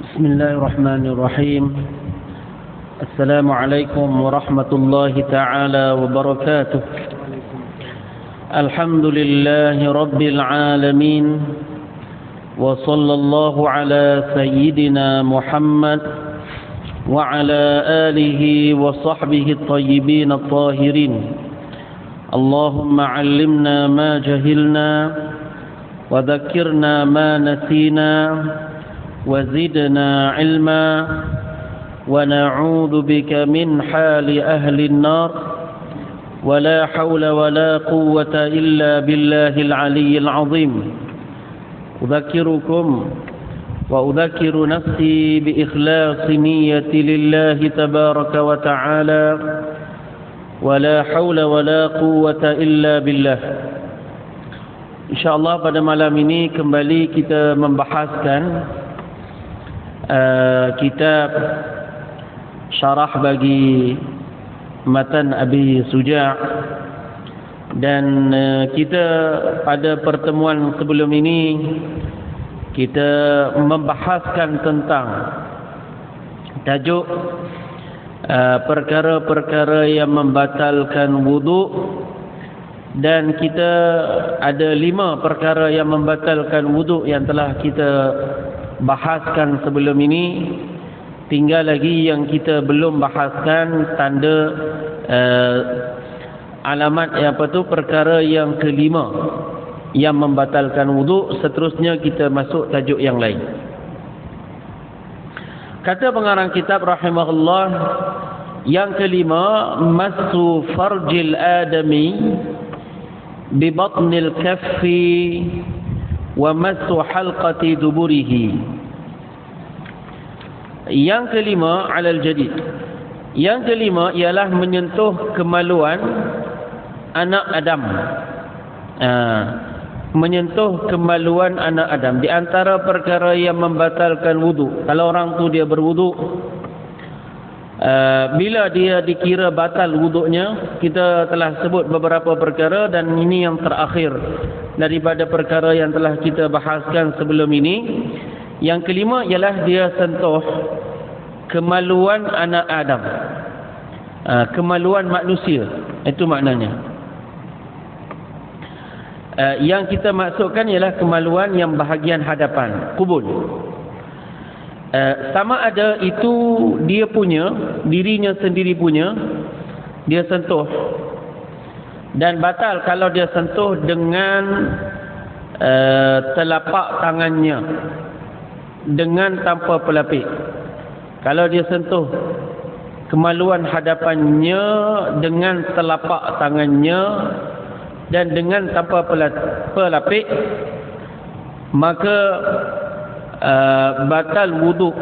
بسم الله الرحمن الرحيم. السلام عليكم ورحمة الله تعالى وبركاته. الحمد لله رب العالمين، وصلى الله على سيدنا محمد وعلى آله وصحبه الطيبين الطاهرين. اللهم علمنا ما جهلنا وذكرنا ما نسينا وزدنا علما ونعوذ بك من حال أهل النار ولا حول ولا قوة إلا بالله العلي العظيم. أذكركم وأذكر نفسي بإخلاص نية لله تبارك وتعالى ولا حول ولا قوة إلا بالله. InsyaAllah pada malam ini kembali kita membahaskan kitab syarah bagi matan Abi Suja', dan kita pada pertemuan sebelum ini kita membahaskan tentang tajuk perkara-perkara yang membatalkan wuduk, dan kita ada 5 perkara yang membatalkan wuduk yang telah kita bahaskan sebelum ini. Tinggal lagi yang kita belum bahaskan, tanda alamat perkara yang kelima yang membatalkan wuduk. Seterusnya kita masuk tajuk yang lain. Kata pengarang kitab rahimahullah, yang kelima, massu farjil adami bi batnil kaffi wa massu halqati duburihi. Yang kelima, alal jadid. Yang kelima ialah menyentuh kemaluan anak Adam. Menyentuh kemaluan anak Adam. Di antara perkara yang membatalkan wuduk, kalau orang tu dia berwuduk, bila dia dikira batal wuduknya, kita telah sebut beberapa perkara, dan ini yang terakhir daripada perkara yang telah kita bahaskan sebelum ini. Yang kelima ialah dia sentuh kemaluan anak Adam, kemaluan manusia. Itu maknanya. Yang kita maksudkan ialah kemaluan yang bahagian hadapan, kubul. Sama ada itu dia punya, dirinya sendiri punya, dia sentuh, dan batal kalau dia sentuh dengan telapak tangannya, dengan tanpa pelapik. Kalau dia sentuh kemaluan hadapannya dengan telapak tangannya dan dengan tanpa pelapik, maka batal wuduk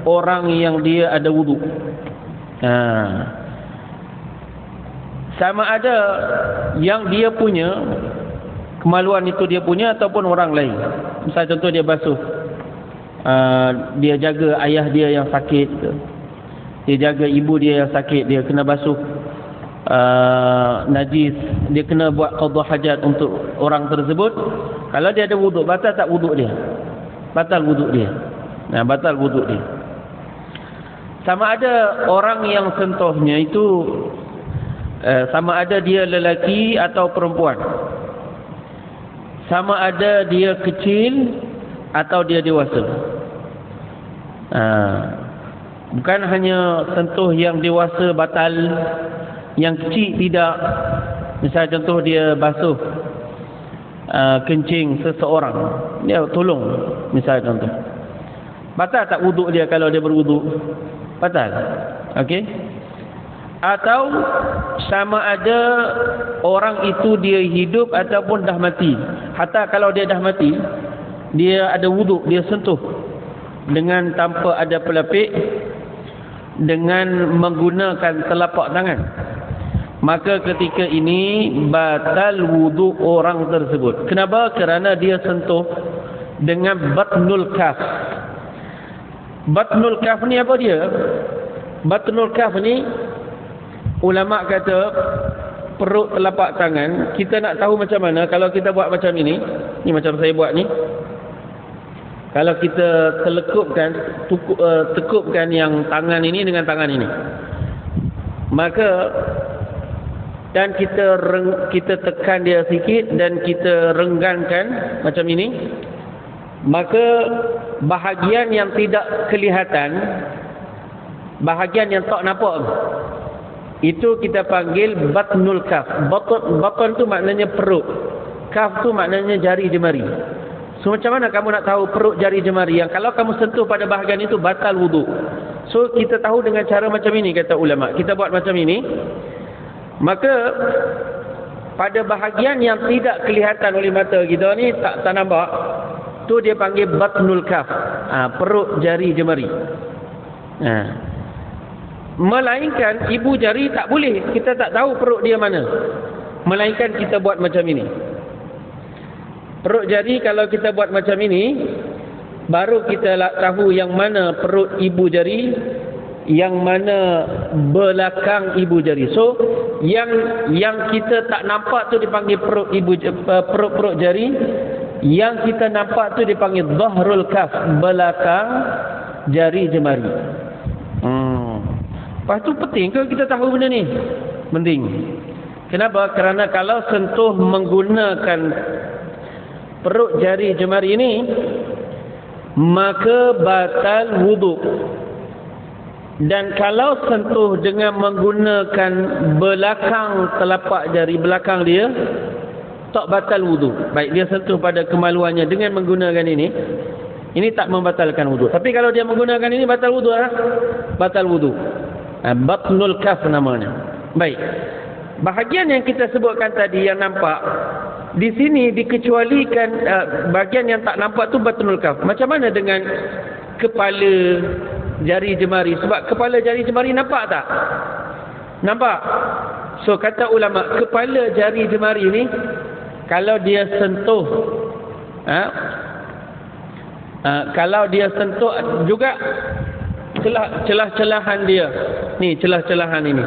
orang yang dia ada wuduk. Sama ada yang dia punya, kemaluan itu dia punya ataupun orang lain. Misal contoh dia basuh, dia jaga ayah dia yang sakit, dia jaga ibu dia yang sakit, dia kena basuh najis, dia kena buat qada hajat untuk orang tersebut. Kalau dia ada wuduk, batal tak wuduk dia? Batal wuduk dia. Batal wuduk dia. Sama ada orang yang sentuhnya itu sama ada dia lelaki atau perempuan, sama ada dia kecil atau dia dewasa. Bukan hanya sentuh yang dewasa batal, yang kecil tidak. Misal contoh dia basuh kencing seseorang, dia tolong, misal contoh, batal tak wuduk dia kalau dia berwuduk? Batal. Okey. Atau sama ada orang itu dia hidup ataupun dah mati. Hatta kalau dia dah mati, dia ada wuduk, dia sentuh dengan tanpa ada pelapik, dengan menggunakan telapak tangan, maka ketika ini batal wuduk orang tersebut. Kenapa? Kerana dia sentuh dengan batnul kaf. Batnul kaf ni apa dia? Batnul kaf ni ulama kata perut telapak tangan. Kita nak tahu macam mana kalau kita buat macam ini. Ni macam saya buat ni. Kalau kita tekupkan yang tangan ini dengan tangan ini, maka dan kita tekan dia sikit dan kita renggangkan macam ini, maka bahagian yang tidak kelihatan, bahagian yang tak nampak, itu kita panggil batnul kaf. Batn tu maknanya perut, kaf tu maknanya jari jemari. So macam mana kamu nak tahu perut jari jemari yang kalau kamu sentuh pada bahagian itu batal wuduk? So kita tahu dengan cara macam ini, kata ulama. Kita buat macam ini, maka pada bahagian yang tidak kelihatan oleh mata kita ni, tak nampak, tu dia panggil batnul kaf, perut jari jemari. Melainkan ibu jari tak boleh, kita tak tahu perut dia mana, melainkan kita buat macam ini. Perut jari kalau kita buat macam ini, baru kita tahu yang mana perut ibu jari, yang mana belakang ibu jari. So yang kita tak nampak tu dipanggil perut jari, yang kita nampak tu dipanggil dhahrul kaf, belakang jari jemari. Lepas tu penting ke kita tahu benda ni? Penting. Kenapa? Kerana kalau sentuh menggunakan perut jari jemari ini, maka batal wuduk. Dan kalau sentuh dengan menggunakan belakang telapak jari, belakang dia, tak batal wuduk. Baik dia sentuh pada kemaluannya dengan menggunakan ini tak membatalkan wuduk. Tapi kalau dia menggunakan ini, batal wuduk lah. Batal wuduk. Batnul kaf namanya. Baik. Bahagian yang kita sebutkan tadi yang nampak, di sini dikecualikan bahagian yang tak nampak tu batnul kaf. Macam mana dengan kepala jari jemari? Sebab kepala jari jemari nampak tak? Nampak? So kata ulama, kepala jari jemari ni kalau dia sentuh, kalau dia sentuh juga celah-celahan dia ni, celah-celahan ini,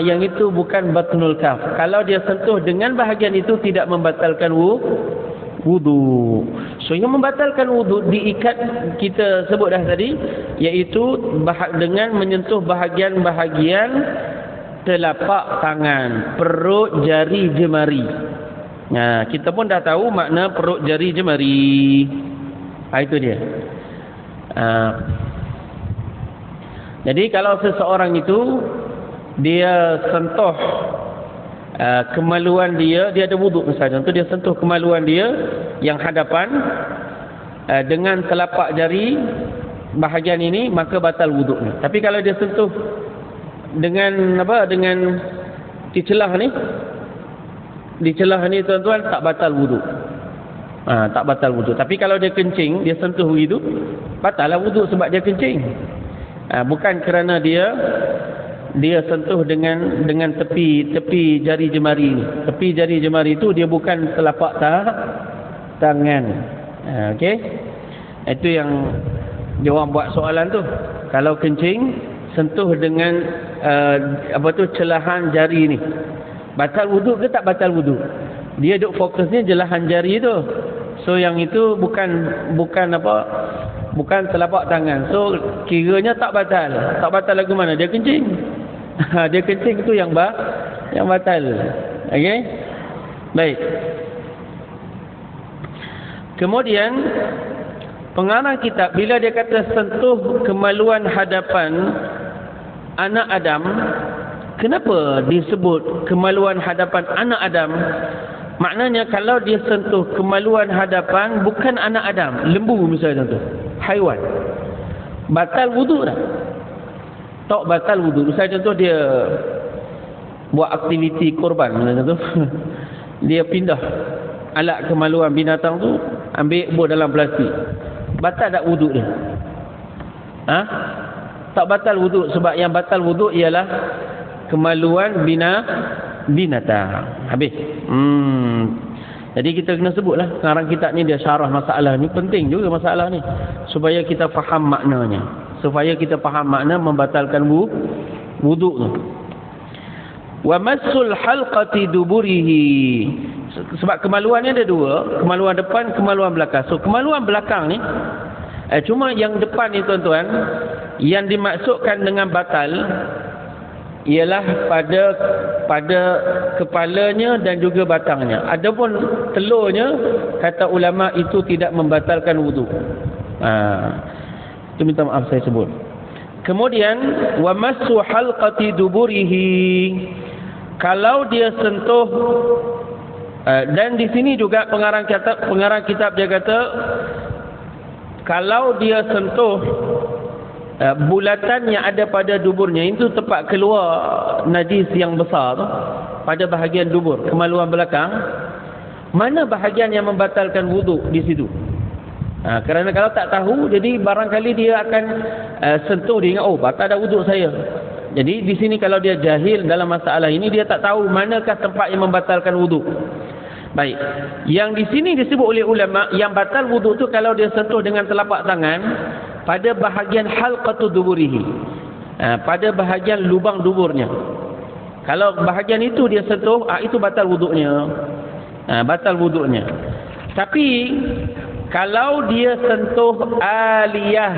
yang itu bukan batnul kaf. Kalau dia sentuh dengan bahagian itu tidak membatalkan wudu. So yang membatalkan wudu diikat, kita sebut dah tadi, iaitu dengan menyentuh bahagian-bahagian telapak tangan, perut jari jemari. Kita pun dah tahu makna perut jari jemari. Itu dia. Jadi kalau seseorang itu dia sentuh kemaluan dia ada wuduk misalnya, contoh dia sentuh kemaluan dia yang hadapan dengan telapak jari bahagian ini, maka batal wuduknya. Tapi kalau dia sentuh dengan dengan di celah ni tuan-tuan, tak batal wuduk. Tak batal wuduk. Tapi kalau dia kencing, dia sentuh begitu, batal lah wuduk sebab dia kencing. Bukan kerana dia sentuh dengan tepi jari jemari ni. Tepi jari jemari itu dia bukan telapak tangan. Okey. Itu yang dia orang buat soalan tu. Kalau kencing sentuh dengan celahan jari ni, batal wuduk ke tak batal wuduk? Dia duk fokusnya jelahan jari tu. So yang itu bukan telapak tangan. So kiranya tak batal. Tak batal lagu mana? Dia kencing. Dia kencing itu yang batal. Okey? Baik. Kemudian pengarang kitab bila dia kata sentuh kemaluan hadapan anak Adam, kenapa disebut kemaluan hadapan anak Adam? Maknanya kalau dia sentuh kemaluan hadapan bukan anak Adam, lembu misalnya tu, haiwan, batal wuduk dah. Tak batal wuduk. Misalnya contoh dia buat aktiviti korban misalnya tu. Dia pindah alat kemaluan binatang tu, ambil buat dalam plastik. Batal tak wuduk dia? Tak batal wuduk, sebab yang batal wuduk ialah kemaluan binatang. Habis. Jadi kita kena sebutlah, sekarang kitab ni dia syarah masalah ni, penting juga masalah ni supaya kita faham maknanya, supaya kita faham makna membatalkan wuduk tu. Wa massul halqati duburihi, Sebab kemaluannya ada dua, kemaluan depan, kemaluan belakang. So kemaluan belakang ni cuma yang depan ni tuan-tuan, yang dimaksudkan dengan batal ialah pada kepalanya dan juga batangnya. Adapun telurnya, kata ulama, itu tidak membatalkan wudu. Itu minta maaf saya sebut. Kemudian wa massu halqati duburihi, kalau dia sentuh, dan di sini juga pengarang kitab dia kata kalau dia sentuh bulatan yang ada pada duburnya, itu tempat keluar najis yang besar tu, pada bahagian dubur, kemaluan belakang, mana bahagian yang membatalkan wuduk di situ? Kerana kalau tak tahu, jadi barangkali dia akan sentuh, dia ingat, oh batal dah wuduk saya. Jadi di sini kalau dia jahil dalam masalah ini, dia tak tahu manakah tempat yang membatalkan wuduk. Baik, yang di sini disebut oleh ulama, yang batal wuduk tu kalau dia sentuh dengan telapak tangan pada bahagian halqatu duburihi, pada bahagian lubang duburnya. Kalau bahagian itu dia sentuh, itu batal wuduknya. Batal wuduknya. Tapi kalau dia sentuh aliyah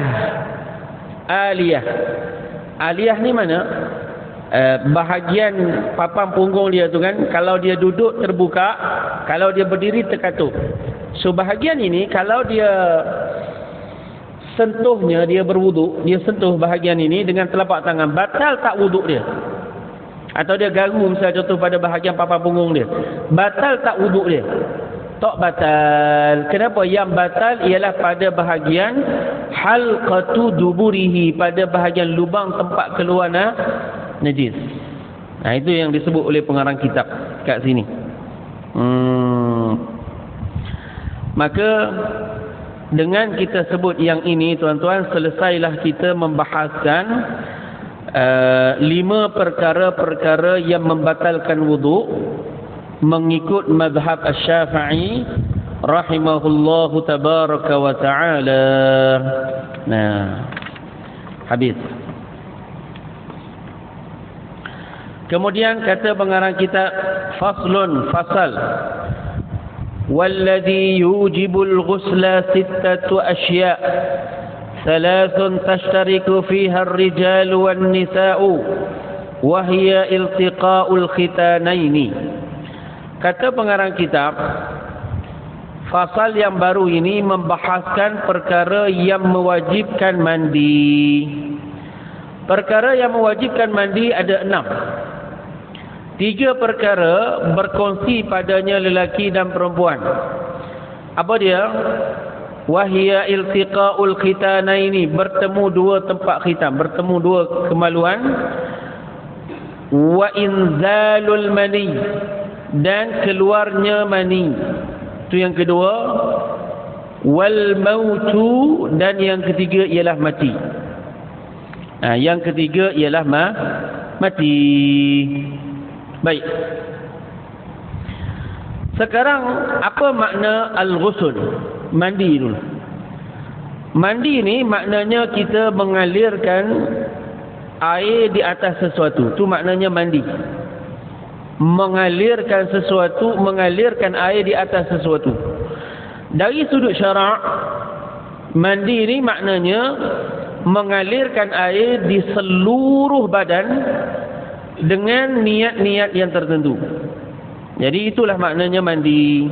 ni mana? Bahagian papan punggung dia tu kan, kalau dia duduk terbuka, kalau dia berdiri terkatup. So bahagian ini kalau dia sentuhnya, dia berwuduk, dia sentuh bahagian ini dengan telapak tangan, batal tak wuduk dia? Atau dia garu misalnya contoh pada bahagian papan punggung dia, batal tak wuduk dia? Tak batal. Kenapa? Yang batal ialah pada bahagian halqatu duburihi, pada bahagian lubang tempat keluar najis. Itu yang disebut oleh pengarang kitab kat sini. Maka dengan kita sebut yang ini, tuan-tuan, selesailah kita membahaskan 5 perkara-perkara yang membatalkan wuduk mengikut mazhab Asy-Syafi'i rahimahullahu tabaraka wa ta'ala. Habis. Kemudian kata pengarang kitab, faslun, fasal, walladhi yujibul ghusla sittatu asya' thalathun tashtariku fiha ar-rijal wan nisa'u wa hiya iltiqa'ul khitanaini. Kata pengarang kitab, fasal yang baru ini membahaskan perkara yang mewajibkan mandi. Perkara yang mewajibkan mandi ada 6. 3 perkara berkongsi padanya lelaki dan perempuan. Apa dia? Wahia iltiqa'ul khitanaini, bertemu 2 tempat khitan, bertemu 2 kemaluan. Wa inzalul mani, dan keluarnya mani. Itu yang kedua. Wal mautu, dan yang ketiga ialah mati. Yang ketiga ialah mati. Baik. Sekarang apa makna al-ghusl? Mandi dulu. Mandi ni maknanya kita mengalirkan air di atas sesuatu. Tu maknanya mandi. Mengalirkan sesuatu, mengalirkan air di atas sesuatu. Dari sudut syarak, mandi ni maknanya mengalirkan air di seluruh badan dengan niat-niat yang tertentu. Jadi itulah maknanya mandi.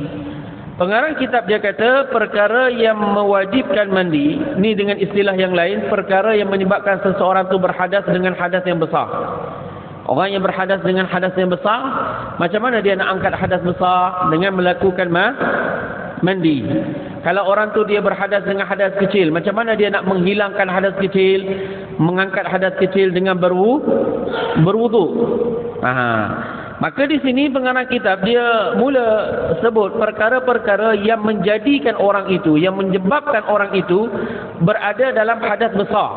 Pengarang kitab dia kata perkara yang mewajibkan mandi, ni dengan istilah yang lain, perkara yang menyebabkan seseorang tu berhadas dengan hadas yang besar. Orang yang berhadas dengan hadas yang besar, macam mana dia nak angkat hadas besar? Dengan melakukan mandi. Kalau orang tu dia berhadas dengan hadas kecil, macam mana dia nak menghilangkan hadas kecil, mengangkat hadas kecil dengan berwuduk? Maka di sini pengarang kitab dia mula sebut perkara-perkara yang menjadikan orang itu, yang menyebabkan orang itu berada dalam hadas besar,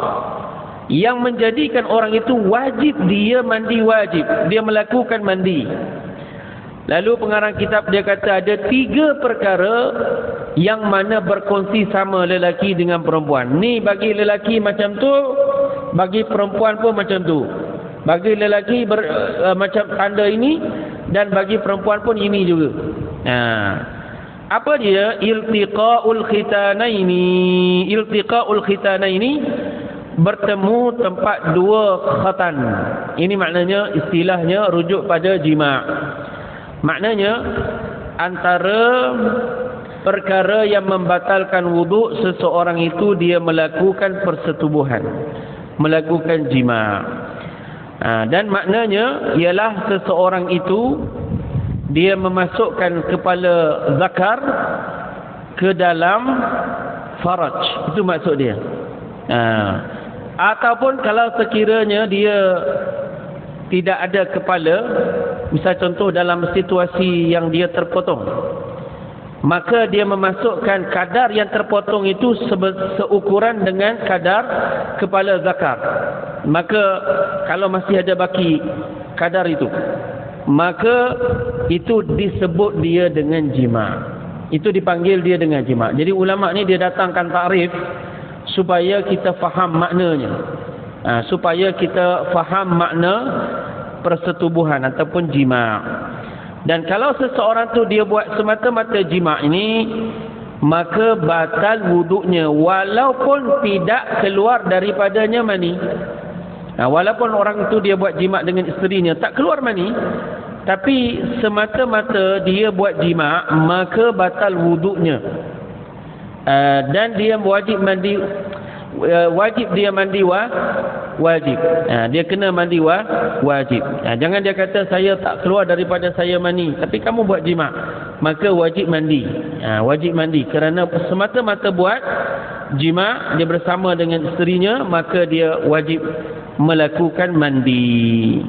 yang menjadikan orang itu wajib dia mandi, wajib dia melakukan mandi. Lalu pengarang kitab dia kata ada 3 perkara yang mana berkongsi sama lelaki dengan perempuan. Ni bagi lelaki macam tu, bagi perempuan pun macam tu. Bagi lelaki macam tanda ini, dan bagi perempuan pun ini juga. Apa dia? Iltiqaul khitanaini. Iltiqaul khitanaini, bertemu tempat dua khatan. Ini maknanya, istilahnya rujuk pada jima'. Maknanya antara perkara yang membatalkan wuduk seseorang itu dia melakukan persetubuhan, melakukan jima'. Dan maknanya ialah seseorang itu dia memasukkan kepala zakar ke dalam faraj. Itu maksud dia. Ataupun kalau sekiranya dia tidak ada kepala, misal contoh dalam situasi yang dia terpotong, maka dia memasukkan kadar yang terpotong itu seukuran dengan kadar kepala zakar. Maka kalau masih ada baki kadar itu, maka itu disebut dia dengan jima'. Itu dipanggil dia dengan jima'. Jadi ulama' ni dia datangkan takrif supaya kita faham maknanya. Supaya kita faham makna persetubuhan ataupun jima'. Dan kalau seseorang tu dia buat semata-mata jima' ini, maka batal wuduknya walaupun tidak keluar daripadanya mani. Walaupun orang itu dia buat jima' dengan isterinya tak keluar mani, tapi semata-mata dia buat jima', maka batal wuduknya. Dan dia wajib mandi, wajib dia mandi wajib. Dia kena mandi wajib. Jangan dia kata saya tak keluar daripada saya mani, tapi kamu buat jima', maka wajib mandi. Wajib mandi kerana semata-mata buat jima', dia bersama dengan isterinya, maka dia wajib melakukan mandi.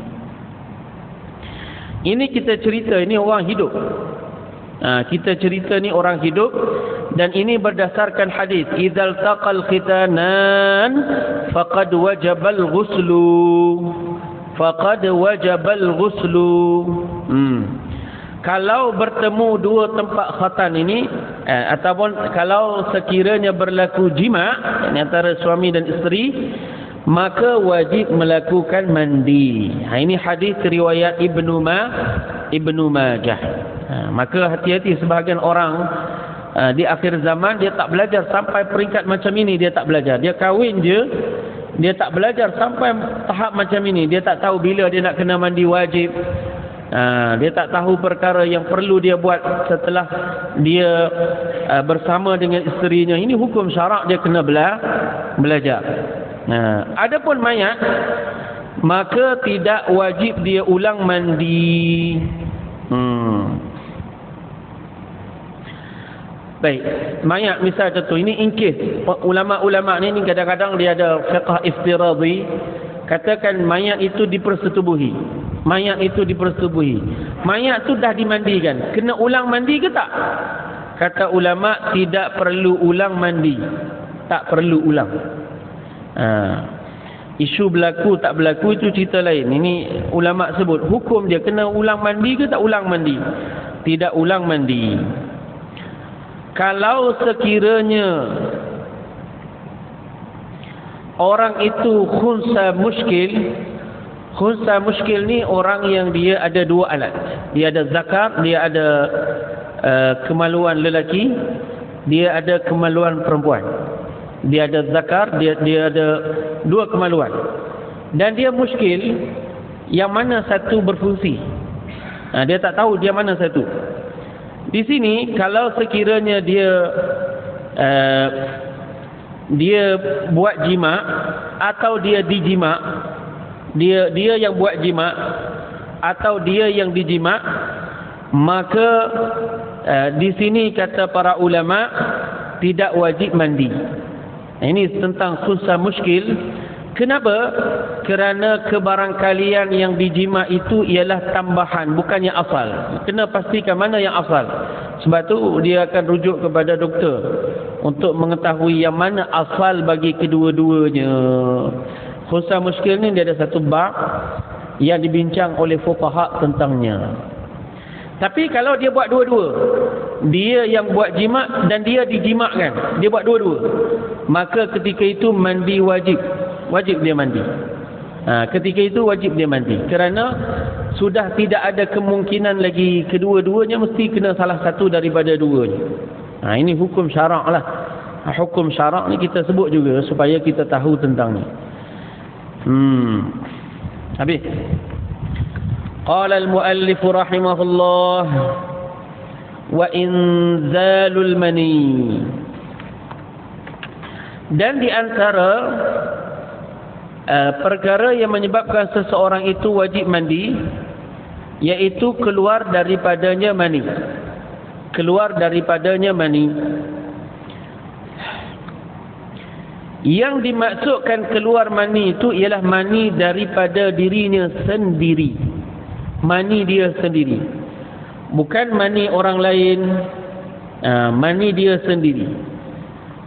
Ini kita cerita, ini orang hidup. Kita cerita ni orang hidup, dan ini berdasarkan hadis idzal taqal khitanan faqad wajabal ghuslu, faqad wajabal ghuslu. Kalau bertemu dua tempat khatan ini, ataupun kalau sekiranya berlaku jima' antara suami dan isteri, maka wajib melakukan mandi. Ini hadis riwayat Ibnu Majah. Maka hati-hati sebahagian orang di akhir zaman dia tak belajar sampai peringkat macam ini. Dia tak belajar, dia kahwin je, dia tak belajar sampai tahap macam ini. Dia tak tahu bila dia nak kena mandi wajib. Dia tak tahu perkara yang perlu dia buat setelah dia bersama dengan isterinya. Ini hukum syarak, dia kena belajar. Adapun mayat, maka tidak wajib dia ulang mandi. Baik, mayat misal contoh ini, ingkis ulama-ulama ni kadang-kadang dia ada fiqh iftiradhi, katakan mayat itu dipersetubuhi. Mayat itu dipersetubuhi. Mayat tu dah dimandikan, kena ulang mandi ke tak? Kata ulama tidak perlu ulang mandi. Tak perlu ulang. Isu berlaku tak berlaku itu cerita lain. Ini ulama sebut hukum dia kena ulang mandi ke tak ulang mandi? Tidak ulang mandi. Kalau sekiranya orang itu khunsa muskil ni orang yang dia ada dua alat. Dia ada zakar, dia ada kemaluan lelaki, dia ada kemaluan perempuan. Dia ada zakar, dia ada dua kemaluan. Dan dia muskil, yang mana satu berfungsi. Dia tak tahu dia mana satu. Di sini kalau sekiranya dia buat jima' atau dia dijima', dia yang buat jima' atau dia yang dijima', maka di sini kata para ulama tidak wajib mandi. Ini tentang khunsa muskil. Kenapa? Kerana kebarangkalian yang dijima' itu ialah tambahan, bukannya asal. Kena pastikan mana yang asal. Sebab tu dia akan rujuk kepada doktor untuk mengetahui yang mana asal bagi kedua-duanya. Khunsa muskil ni dia ada satu bab yang dibincang oleh fuqaha tentangnya. Tapi kalau dia buat dua-dua, dia yang buat jima' dan dia dijimakkan, dia buat dua-dua, maka ketika itu mandi wajib. Wajib dia mandi. Ketika itu wajib dia mandi, kerana sudah tidak ada kemungkinan lagi kedua-duanya, mesti kena salah satu daripada duanya. Ini hukum syarak lah. Hukum syarak ni kita sebut juga supaya kita tahu tentang ni. Habis. Qala al-muallif rahimahullah wa inzalul mani. Dan di antara perkara yang menyebabkan seseorang itu wajib mandi, iaitu keluar daripadanya mani. Keluar daripadanya mani. Yang dimaksudkan keluar mani itu ialah mani daripada dirinya sendiri. Mani dia sendiri, bukan mani orang lain. Mani dia sendiri.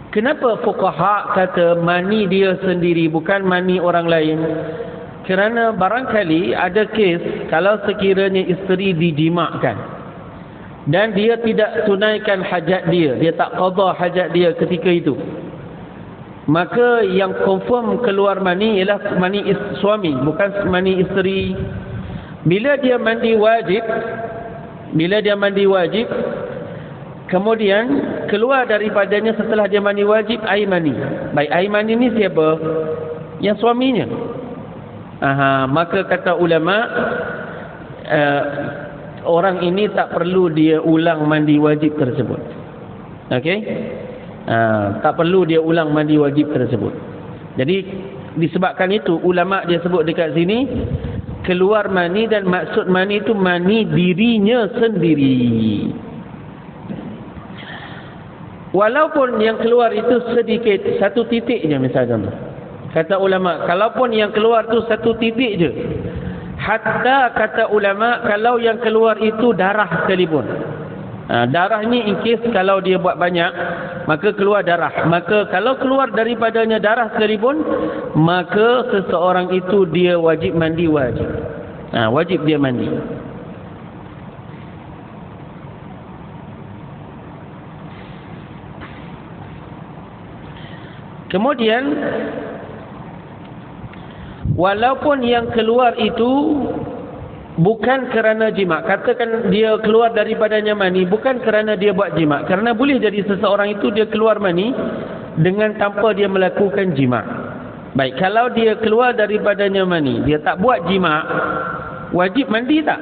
Kenapa fuqaha kata mani dia sendiri, bukan mani orang lain? Kerana barangkali ada kes kalau sekiranya isteri dijimakkan dan dia tidak tunaikan hajat dia tak qada hajat dia ketika itu, maka yang confirm keluar mani ialah mani suami, bukan mani isteri. Bila dia mandi wajib, kemudian keluar daripadanya setelah dia mandi wajib air mani. Baik, air mani ni siapa? Yang suaminya. Maka kata ulama, orang ini tak perlu dia ulang mandi wajib tersebut. Okey? Tak perlu dia ulang mandi wajib tersebut. Jadi disebabkan itu ulama dia sebut dekat sini keluar mani, dan maksud mani itu mani dirinya sendiri. Walaupun yang keluar itu sedikit, satu titik je misalnya. Kata ulama, kalaupun yang keluar itu satu titik je. Hatta kata ulama, kalau yang keluar itu darah sekalipun. Darah ni in case kalau dia buat banyak, maka keluar darah. Maka kalau keluar daripadanya darah sekalipun, maka seseorang itu dia wajib mandi wajib. Wajib dia mandi. Kemudian walaupun yang keluar itu bukan kerana jima, katakan dia keluar daripadanya mani bukan kerana dia buat jima, kerana boleh jadi seseorang itu dia keluar mani dengan tanpa dia melakukan jima. Baik, kalau dia keluar daripadanya mani, dia tak buat jima, wajib mandi tak?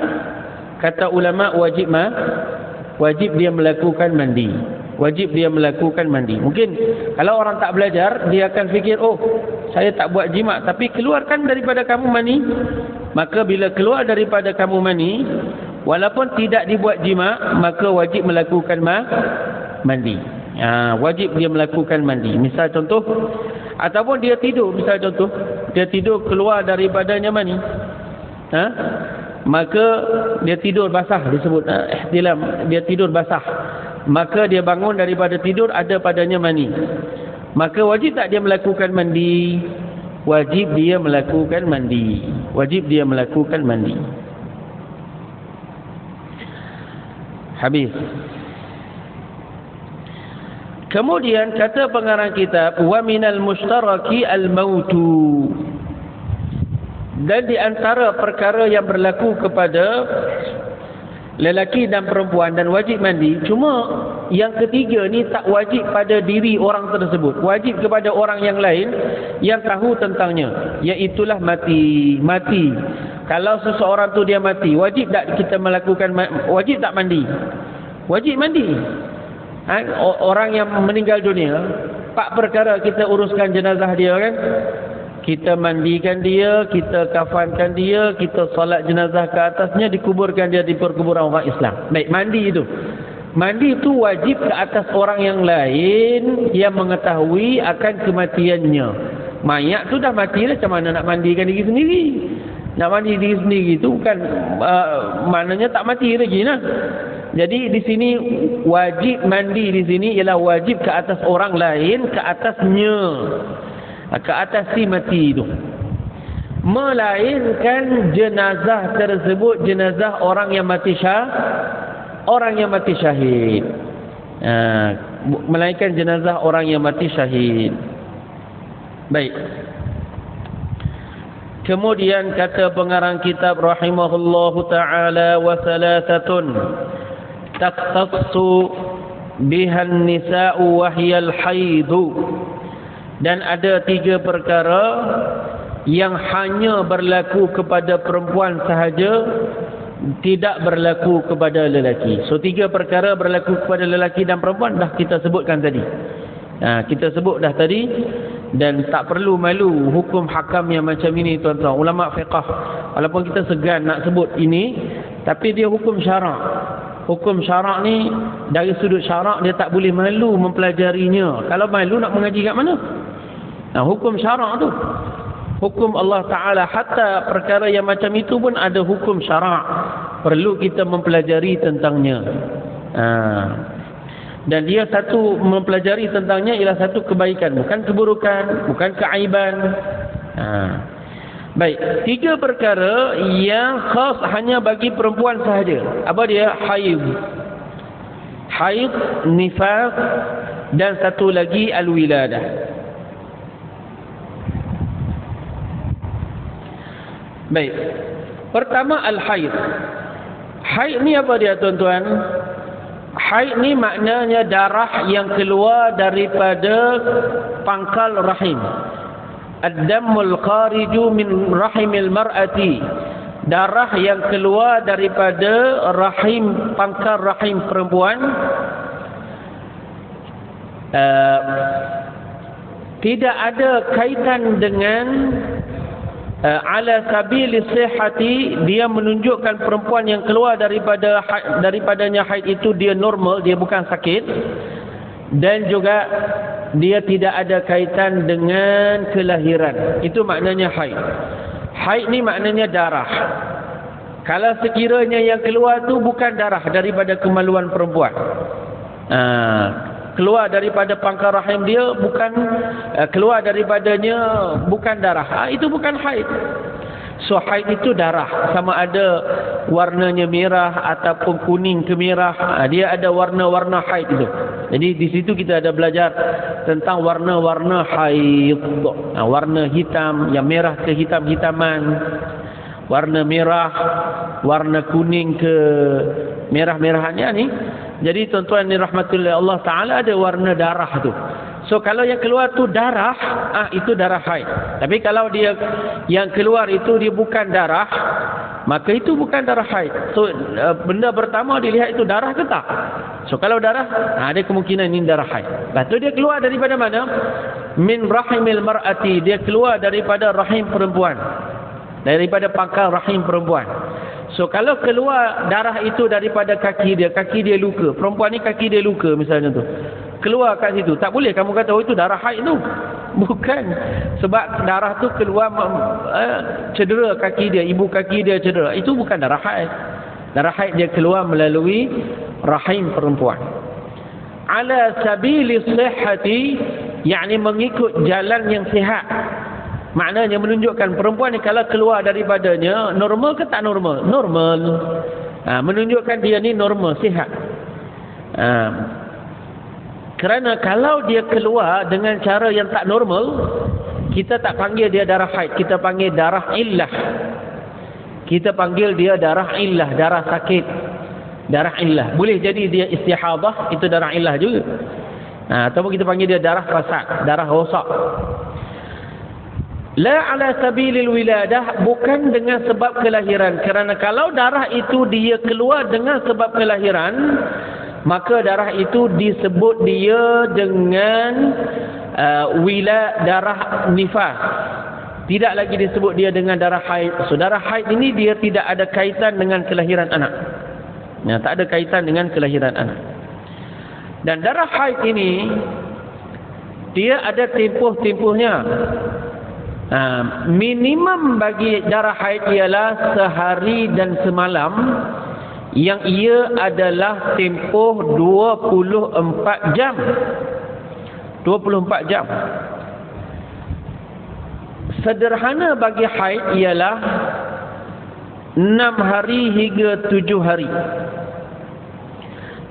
Kata ulama wajib dia melakukan mandi. Wajib dia melakukan mandi. Mungkin kalau orang tak belajar, dia akan fikir, oh saya tak buat jima, tapi keluarkan daripada kamu mani. Maka bila keluar daripada kamu mani, walaupun tidak dibuat jima, maka wajib melakukan mandi. Wajib dia melakukan mandi. Misal contoh, ataupun dia tidur, misal contoh, dia tidur keluar daripadanya mani, maka dia tidur basah, disebut ihtilam, dia tidur basah. Maka dia bangun daripada tidur, ada padanya mani. Maka wajib tak dia melakukan mandi? Wajib dia melakukan mandi. Wajib dia melakukan mandi. Habis. Kemudian kata pengarang kitab, wa minal mustaraki al-mautu. Dan di antara perkara yang berlaku kepada lelaki dan perempuan dan wajib mandi, cuma yang ketiga ni tak wajib pada diri orang tersebut, wajib kepada orang yang lain yang tahu tentangnya, iaitulah mati. Kalau seseorang tu dia mati, wajib tak kita melakukan, wajib tak mandi? Wajib mandi. Orang yang meninggal dunia, 4 perkara kita uruskan jenazah dia kan. Kita mandikan dia, kita kafankan dia, kita solat jenazah ke atasnya, dikuburkan dia di perkuburan orang Islam. Baik, mandi itu. Mandi itu wajib ke atas orang yang lain yang mengetahui akan kematiannya. Mayat tu dah mati, macam mana nak mandikan diri sendiri? Nak mandi diri sendiri itu kan maknanya tak mati lagi nah. Jadi di sini wajib mandi di sini ialah wajib ke atas orang lain, ke atasnya. Ke atas si mati itu, melainkan jenazah tersebut jenazah orang yang mati syahid. Melainkan jenazah orang yang mati syahid. Baik. Kemudian kata pengarang kitab rahimahullahu ta'ala, wa thalathatun takhtassu bihan nisa'u wahyal haidu. Dan ada 3 perkara yang hanya berlaku kepada perempuan sahaja, tidak berlaku kepada lelaki. So 3 perkara berlaku kepada lelaki dan perempuan dah kita sebutkan tadi. Kita sebut dah tadi, dan tak perlu malu hukum hakam yang macam ini tuan-tuan. Ulama fiqh walaupun kita segan nak sebut ini, tapi dia hukum syarak. Hukum syarak ni dari sudut syarak dia tak boleh malu mempelajarinya. Kalau malu nak mengaji kat mana? Hukum syarak tu, hukum Allah Ta'ala. Hatta perkara yang macam itu pun ada hukum syarak, perlu kita mempelajari tentangnya. Dan dia satu, mempelajari tentangnya ialah satu kebaikan, bukan keburukan, bukan keaiban. Baik, 3 perkara yang khas hanya bagi perempuan sahaja. Apa dia? Haid, nifas, dan satu lagi al-wiladah. Baik, pertama al-haid. Haid ni apa dia tuan-tuan? Haid ni maknanya darah yang keluar daripada pangkal rahim. Ad-dammul khariju min rahimil mar'ati. Darah yang keluar daripada rahim, pangkal rahim perempuan. Tidak ada kaitan dengan ala sabili sihhati. Dia menunjukkan perempuan yang keluar daripadanya haid itu dia normal, dia bukan sakit, dan juga dia tidak ada kaitan dengan kelahiran. Itu maknanya haid. Haid ni maknanya darah. Kalau sekiranya yang keluar tu bukan darah daripada kemaluan perempuan, keluar daripada pangkal rahim dia, bukan keluar daripadanya bukan darah, itu bukan haid. So haid itu darah, sama ada warnanya merah ataupun kuning ke merah, dia ada warna-warna haid itu. Jadi di situ kita ada belajar tentang warna-warna haid. Warna hitam, yang merah ke hitam-hitaman, warna merah, warna kuning ke merah-merahannya ni. Jadi tuan-tuan ni rahmatullah Allah Ta'ala, ada warna darah tu. So kalau yang keluar tu darah, itu darah haid. Tapi kalau dia yang keluar itu dia bukan darah, maka itu bukan darah haid. So benda pertama dilihat itu darah ke tak. So kalau darah, ada kemungkinan ini darah haid. Lepas tu dia keluar daripada mana? Min rahimil mar'ati. Dia keluar daripada rahim perempuan, daripada pangkal rahim perempuan. So kalau keluar darah itu daripada kaki dia luka. Perempuan ni kaki dia luka misalnya tu, keluar kat situ, tak boleh kamu kata itu darah haid tu. Bukan. Sebab darah tu keluar cedera kaki dia, ibu kaki dia cedera, itu bukan darah haid. Darah haid dia keluar melalui rahim perempuan. Ala sabili sihhati, yakni mengikut jalan yang sihat. Maknanya menunjukkan perempuan ni kalau keluar daripadanya normal ke tak normal? Normal. Menunjukkan dia ni normal, sihat. Kerana kalau dia keluar dengan cara yang tak normal, kita tak panggil dia darah haid, kita panggil darah illah. Kita panggil dia darah illah, darah sakit, darah illah. Boleh jadi dia istihadah, itu darah illah juga. Ataupun kita panggil dia darah fasad, darah rosak. La ala sabilil wiladah, bukan dengan sebab kelahiran. Kerana kalau darah itu dia keluar dengan sebab kelahiran, maka darah itu disebut dia dengan darah nifas. Tidak lagi disebut dia dengan darah haid. So darah haid ini dia tidak ada kaitan dengan kelahiran anak. Tak ada kaitan dengan kelahiran anak. Dan darah haid ini dia ada tempoh-tempohnya. Minimum bagi darah haid ialah sehari dan semalam, yang ia adalah tempoh 24 jam. 24 jam. Sederhana bagi haid ialah 6 hari hingga 7 hari.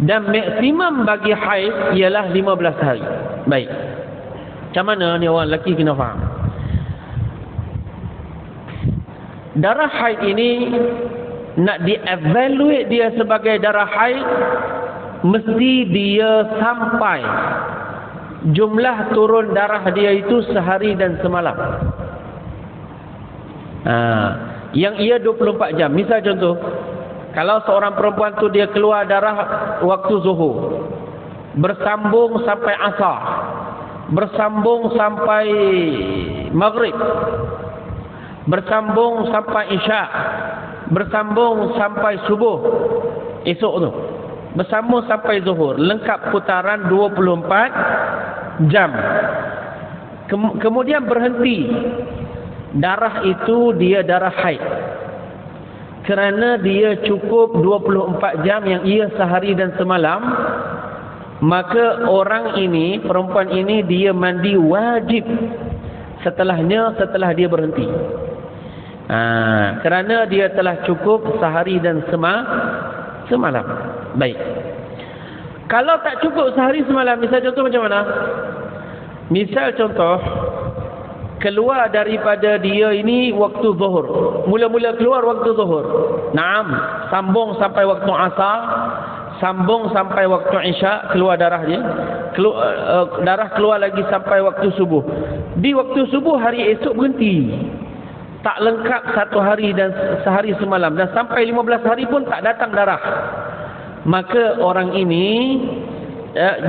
Dan maksimum bagi haid ialah 15 hari. Baik. Macam mana ni orang lelaki kena faham? darah haid ini nak dievaluate dia sebagai darah haid, mesti dia sampai jumlah turun darah dia itu sehari dan semalam. Yang ia 24 jam. Misal contoh, kalau seorang perempuan tu dia keluar darah waktu zuhur, bersambung sampai asar, bersambung sampai maghrib, bersambung sampai isyak, bersambung sampai subuh esok tu, bersambung sampai zuhur, lengkap putaran 24 jam. Kemudian berhenti. Darah itu dia darah haid, kerana dia cukup 24 jam yang ia sehari dan semalam, maka orang ini, perempuan ini, dia mandi wajib setelah dia berhenti. Kerana dia telah cukup sehari dan semalam. Baik. Kalau tak cukup sehari semalam, misal contoh macam mana? Misal contoh, keluar daripada dia ini waktu zuhur. Mula-mula keluar waktu zuhur. Naam, sambung sampai waktu asar, sambung sampai waktu isyak, keluar darah dia. Darah keluar lagi sampai waktu subuh. Di waktu subuh hari esok berhenti. Tak lengkap satu hari dan sehari semalam, dan sampai 15 hari pun tak datang darah. Maka orang ini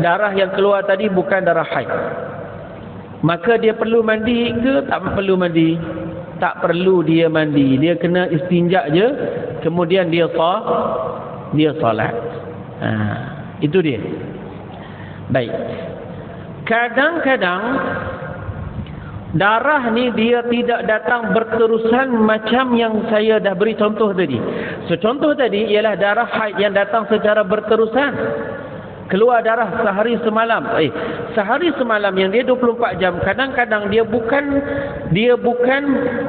darah yang keluar tadi bukan darah haid. Maka dia perlu mandi ke tak perlu mandi? Tak perlu dia mandi. Dia kena istinja je, kemudian dia solat. Itu dia. Baik. Kadang-kadang darah ni dia tidak datang berterusan macam yang saya dah beri contoh tadi. So contoh tadi ialah darah haid yang datang secara berterusan. Keluar darah sehari semalam. Sehari semalam yang dia 24 jam. Kadang-kadang dia bukan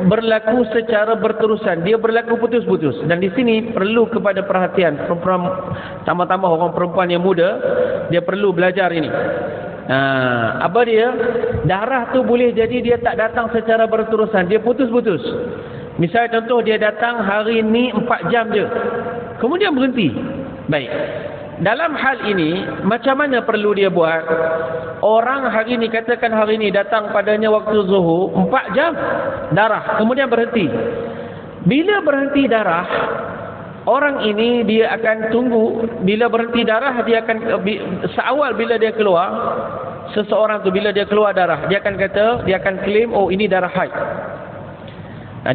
berlaku secara berterusan. Dia berlaku putus-putus. Dan di sini perlu kepada perhatian tambah-tambah orang perempuan yang muda, dia perlu belajar ini. Apa dia? Darah tu boleh jadi dia tak datang secara berterusan. Dia putus-putus. Misal contoh, dia datang hari ni 4 jam je, kemudian berhenti. Baik. Dalam hal ini, macam mana perlu dia buat? Orang hari ni, katakan hari ni datang padanya waktu zuhur 4 jam darah, kemudian berhenti. Bila berhenti darah, orang ini dia akan tunggu. Bila berhenti darah, dia akan seawal bila dia keluar, seseorang tu bila dia keluar darah, dia akan kata, dia akan claim, oh ini darah haid.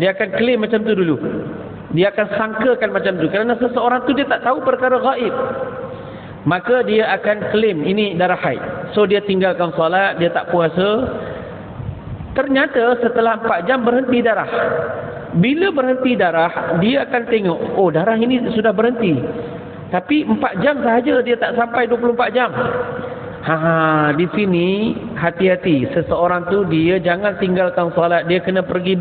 Dia akan claim macam tu dulu. Dia akan sangkakan macam tu, kerana seseorang tu dia tak tahu perkara gaib. Maka dia akan claim ini darah haid. So dia tinggalkan solat, dia tak puasa. Ternyata setelah 4 jam berhenti darah. Bila berhenti darah, dia akan tengok, oh darah ini sudah berhenti, tapi 4 jam sahaja, dia tak sampai 24 jam. Di sini hati-hati. Seseorang tu dia jangan tinggalkan solat, dia kena pergi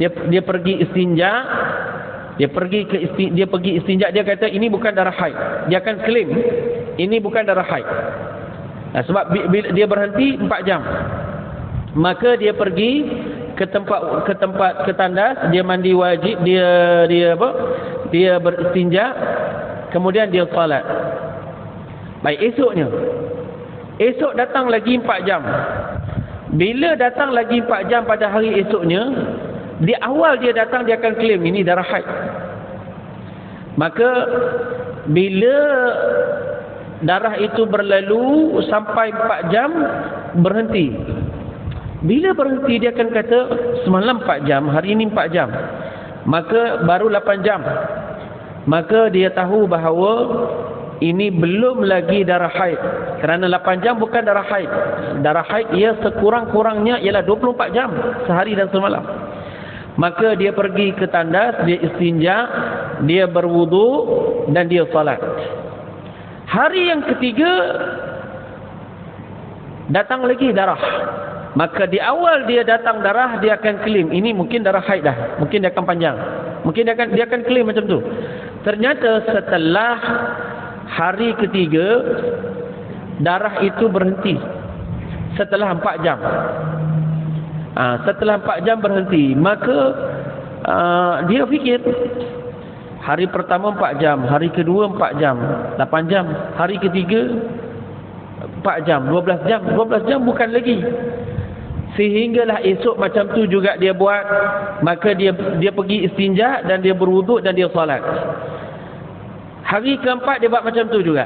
dia pergi istinja. Dia pergi istinja, dia kata ini bukan darah haid. Dia akan claim ini bukan darah haid. Sebab bila dia berhenti 4 jam. Maka dia pergi ke tempat tandas, dia mandi wajib, dia beristinja, kemudian dia solat. Baik, esok datang lagi 4 jam. Bila datang lagi 4 jam pada hari esoknya, di awal dia datang, dia akan claim ini darah haid. Maka bila darah itu berlalu sampai 4 jam, berhenti. Bila berhenti, dia akan kata semalam 4 jam, hari ini 4 jam, maka baru 8 jam. Maka dia tahu bahawa ini belum lagi darah haid, kerana 8 jam bukan darah haid. Darah haid ia sekurang-kurangnya ialah 24 jam sehari dan semalam. Maka dia pergi ke tandas, dia istinja, dia berwudu, dan dia salat. Hari yang ketiga datang lagi darah. Maka di awal dia datang darah, dia akan claim ini mungkin darah haid dah, mungkin dia akan panjang, mungkin dia akan claim macam tu. Ternyata setelah hari ketiga, darah itu berhenti setelah 4 jam. Setelah 4 jam berhenti, maka dia fikir hari pertama 4 jam, hari kedua 4 jam, 8 jam, hari ketiga 4 jam, 12 jam, 12 jam bukan lagi. Sehinggalah esok macam tu juga dia buat, maka dia pergi istinja dan dia berwuduk dan dia solat. Hari keempat dia buat macam tu juga.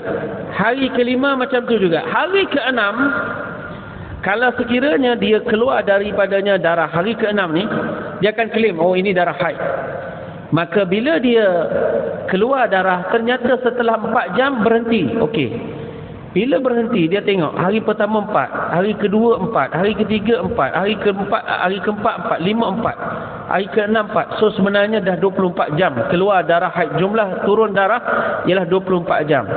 Hari kelima macam tu juga. Hari keenam, kalau sekiranya dia keluar daripadanya darah hari keenam ni, dia akan claim, oh ini darah haid. Maka bila dia keluar darah, ternyata setelah 4 jam berhenti. Okey. Bila berhenti, dia tengok hari pertama 4, hari kedua 4, hari ketiga 4, hari keempat 4, 5 4, hari keenam 4. So sebenarnya dah 24 jam keluar darah haid. Jumlah turun darah ialah 24 jam.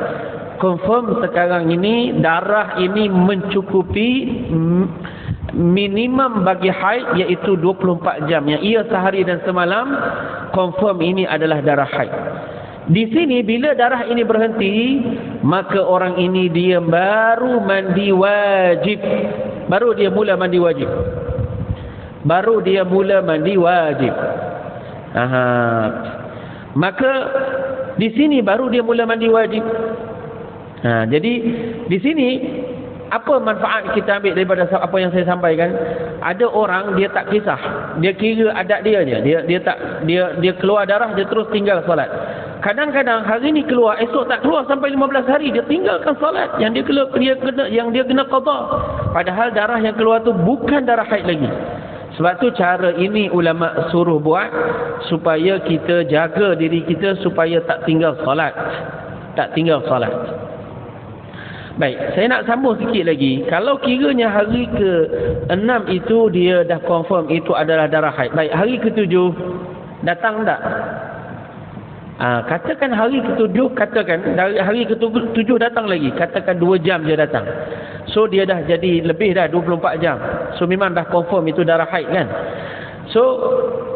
Confirm sekarang ini darah ini mencukupi minimum bagi haid, iaitu 24 jam. Yang ia sehari dan semalam, confirm ini adalah darah haid. Di sini bila darah ini berhenti, maka orang ini dia baru mandi wajib. Baru dia mula mandi wajib. Baru dia mula mandi wajib. Maka di sini baru dia mula mandi wajib. Jadi di sini apa manfaat kita ambil daripada apa yang saya sampaikan? Ada orang dia tak kisah, dia kira adat dia je. Dia keluar darah, dia terus tinggal solat. Kadang-kadang hari ni keluar, esok tak keluar sampai 15 hari, dia tinggalkan solat yang dia kena qada. Padahal darah yang keluar tu bukan darah haid lagi. Sebab tu cara ini ulama suruh buat supaya kita jaga diri kita supaya tak tinggal solat. Tak tinggal solat. Baik, saya nak sambung sikit lagi. Kalau kiranya hari ke-6 itu dia dah confirm itu adalah darah haid. Baik, hari ke-7 datang tak? Katakan hari ke-7, katakan dari hari ke-7 datang lagi. Katakan 2 jam dia datang. So dia dah jadi lebih dah 24 jam. So memang dah confirm itu darah haid kan. So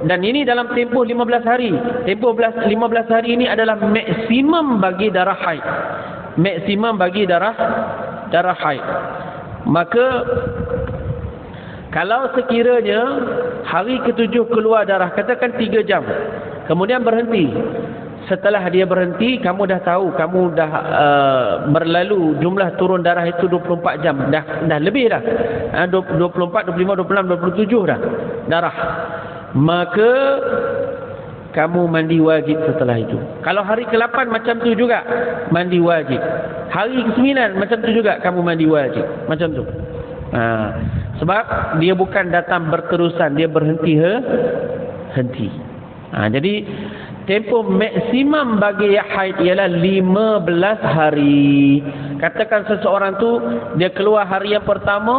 dan ini dalam tempoh 15 hari. Tempoh 15 hari ini adalah maksimum bagi darah haid. Maksimum bagi darah haid. Maka kalau sekiranya hari ke-7 keluar darah, katakan 3 jam, kemudian berhenti. Setelah dia berhenti, kamu dah tahu, kamu dah berlalu jumlah turun darah itu 24 jam. Dah lebih dah. 24, 25, 26, 27 dah darah. Maka kamu mandi wajib setelah itu. Kalau hari ke-8 macam tu juga, mandi wajib. Hari ke-9 macam tu juga, kamu mandi wajib. Macam tu. Sebab dia bukan datang berterusan, dia berhenti. Jadi tempoh maksimum bagi haid ialah 15 hari. Katakan seseorang tu dia keluar hari yang pertama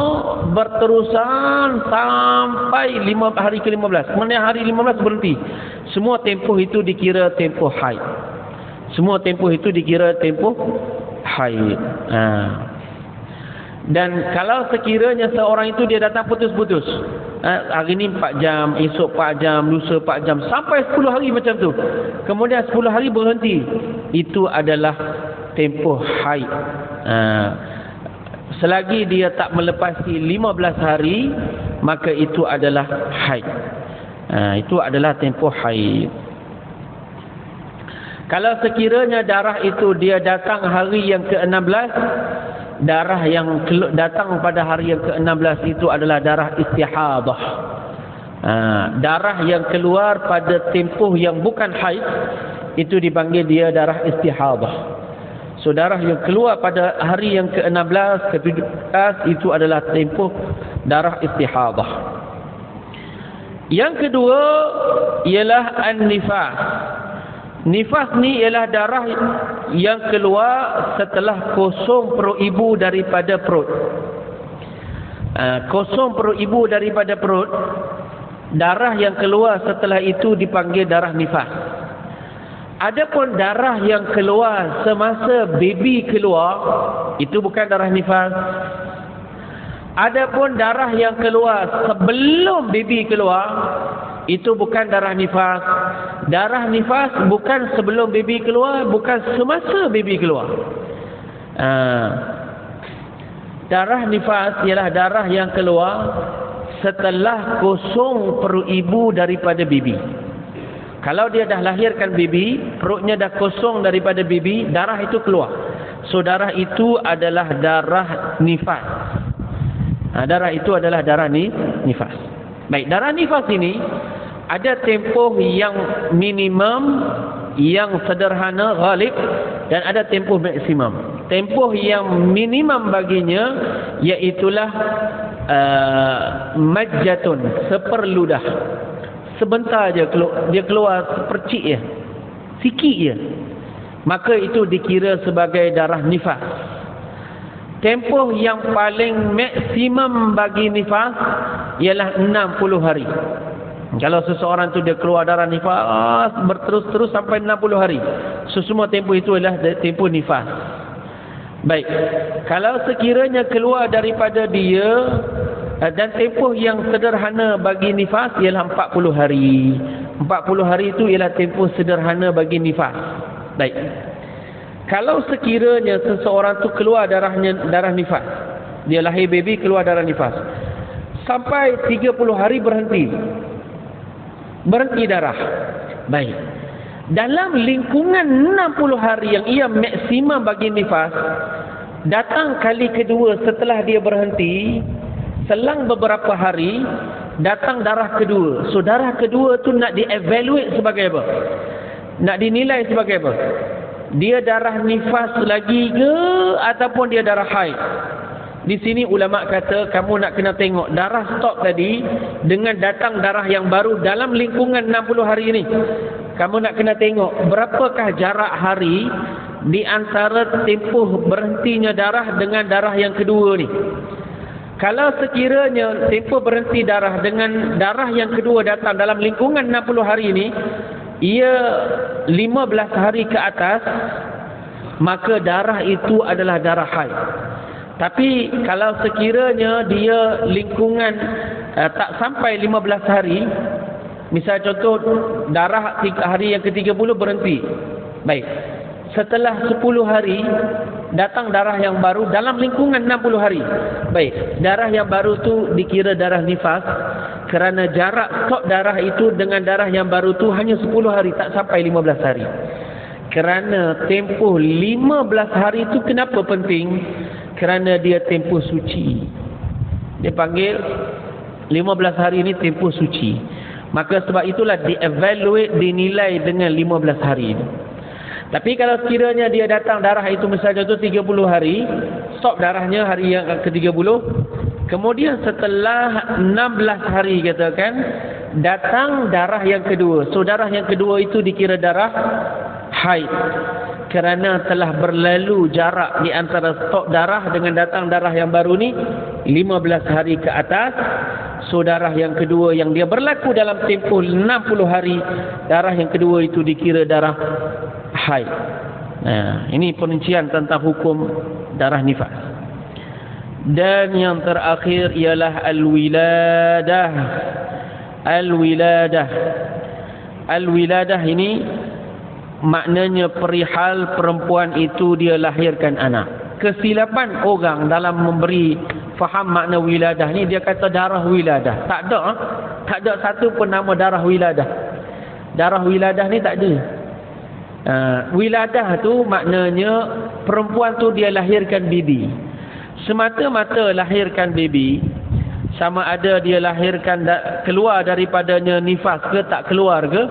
berterusan sampai hari ke-15. Kemudian hari 15 berhenti. Semua tempoh itu dikira tempoh haid. Semua tempoh itu dikira tempoh haid. Dan kalau sekiranya seorang itu dia datang putus-putus, hari ni 4 jam, esok 4 jam, lusa 4 jam, sampai 10 hari macam tu, kemudian 10 hari berhenti, itu adalah tempoh haid. Selagi dia tak melepasi 15 hari, maka itu adalah haid. Itu adalah tempoh haid. Kalau sekiranya darah itu dia datang hari yang ke-16, darah yang datang pada hari yang ke-16 itu adalah darah istihadah. Darah yang keluar pada tempoh yang bukan haid itu dipanggil dia darah istihadah. So darah yang keluar pada hari yang ke-16, ke-17 itu adalah tempoh darah istihadah. Yang kedua ialah an-nifas. Nifas ni ialah darah yang keluar setelah kosong perut ibu daripada perut. Kosong perut ibu daripada perut, darah yang keluar setelah itu dipanggil darah nifas. Adapun darah yang keluar semasa baby keluar, itu bukan darah nifas. Adapun darah yang keluar sebelum baby keluar, itu bukan darah nifas. Darah nifas bukan sebelum baby keluar, bukan semasa baby keluar. Darah nifas ialah darah yang keluar setelah kosong perut ibu daripada baby. Kalau dia dah lahirkan baby, perutnya dah kosong daripada baby, darah itu keluar. So darah itu adalah darah nifas. Darah itu adalah darah nifas. Baik, darah nifas ini ada tempoh yang minimum, yang sederhana, ghalib, dan ada tempoh maksimum. Tempoh yang minimum baginya iaitulah majjatun, seperludah. Sebentar je dia keluar sepercik je, sikit je, maka itu dikira sebagai darah nifas. Tempoh yang paling maksimum bagi nifas ialah 60 hari. Kalau seseorang tu dia keluar darah nifas berterus-terus sampai 60 hari, so semua tempoh itu adalah tempoh nifas. Baik, kalau sekiranya keluar daripada dia, dan tempoh yang sederhana bagi nifas ialah 40 hari. 40 hari itu ialah tempoh sederhana bagi nifas. Baik, kalau sekiranya seseorang tu keluar darah nifas, dia lahir baby keluar darah nifas, sampai 30 hari berhenti darah. Baik, dalam lingkungan 60 hari yang ia maksimum bagi nifas, datang kali kedua setelah dia berhenti, selang beberapa hari datang darah kedua. So darah kedua tu nak dievaluate sebagai apa? Nak dinilai sebagai apa? Dia darah nifas lagi ke ataupun dia darah haid? Di sini ulama kata kamu nak kena tengok darah stop tadi dengan datang darah yang baru dalam lingkungan 60 hari ini. Kamu nak kena tengok berapakah jarak hari di antara tempoh berhentinya darah dengan darah yang kedua ni. Kalau sekiranya tempoh berhenti darah dengan darah yang kedua datang dalam lingkungan 60 hari ini, ia 15 hari ke atas, maka darah itu adalah darah haid. Tapi kalau sekiranya dia lingkungan tak sampai 15 hari, misal contoh darah hari yang ke-30 berhenti. Baik, setelah 10 hari datang darah yang baru dalam lingkungan 60 hari. Baik, darah yang baru tu dikira darah nifas kerana jarak stop darah itu dengan darah yang baru tu hanya 10 hari, tak sampai 15 hari. Kerana tempoh 15 hari itu kenapa penting? Kerana dia tempoh suci. Dia panggil 15 hari ini tempoh suci. Maka sebab itulah dievaluate, dinilai dengan 15 hari. Tapi kalau sekiranya dia datang darah itu misalnya tu 30 hari, stop darahnya hari yang ke-30, kemudian setelah 16 hari katakan, datang darah yang kedua. So darah yang kedua itu dikira darah haid. Kerana telah berlalu jarak di antara stop darah dengan datang darah yang baru ni 15 hari ke atas. So darah yang kedua yang dia berlaku dalam tempoh 60 hari, darah yang kedua itu dikira darah haid. Nah, ini perincian tentang hukum darah nifas. Dan yang terakhir ialah al-wiladah. Al-wiladah. Al-wiladah ini maknanya perihal perempuan itu dia lahirkan anak. Kesilapan orang dalam memberi faham makna wiladah ni, dia kata darah wiladah. Tak ada satu pun nama darah wiladah. Darah wiladah ni tak ada. Wiladah tu maknanya perempuan tu dia lahirkan baby. Semata-mata lahirkan baby, sama ada dia lahirkan keluar daripadanya nifas ke tak keluar ke.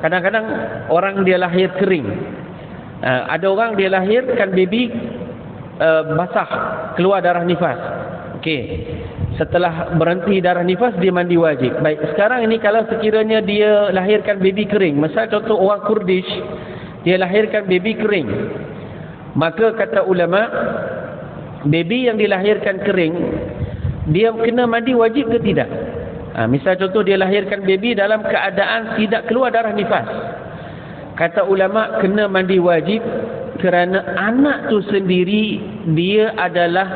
Kadang-kadang orang dia lahir kering. Ada orang dia lahirkan baby basah, keluar darah nifas. Okey. Setelah berhenti darah nifas dia mandi wajib. Baik, sekarang ini kalau sekiranya dia lahirkan baby kering, misal contoh orang Kurdish, dia lahirkan baby kering, maka kata ulama, baby yang dilahirkan kering, dia kena mandi wajib ke tidak? Misal contoh dia lahirkan baby dalam keadaan tidak keluar darah nifas, kata ulama kena mandi wajib. Kerana anak tu sendiri dia adalah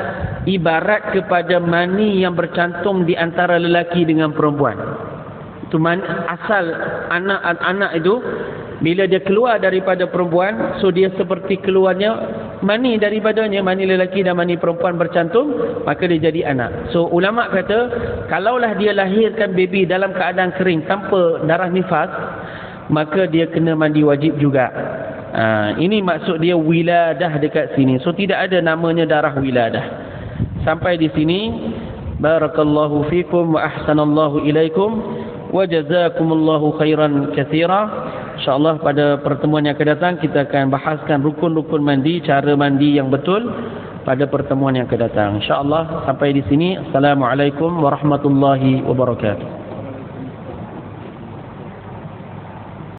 ibarat kepada mani yang bercantum di antara lelaki dengan perempuan. Itu asal anak itu bila dia keluar daripada perempuan, so dia seperti keluarnya mani daripadanya, mani lelaki dan mani perempuan bercantum, maka dia jadi anak. So ulama kata kalaulah dia lahirkan baby dalam keadaan kering tanpa darah nifas, maka dia kena mandi wajib juga. Ini maksud dia wiladah dekat sini. So tidak ada namanya darah wiladah. Sampai di sini, barakallahu fikum wa ahsanallahu ilaikum wa jazakumullahu khairan katsira. InsyaAllah pada pertemuan yang akan datang kita akan bahaskan rukun-rukun mandi, cara mandi yang betul pada pertemuan yang akan datang. InsyaAllah sampai di sini. Assalamualaikum warahmatullahi wabarakatuh.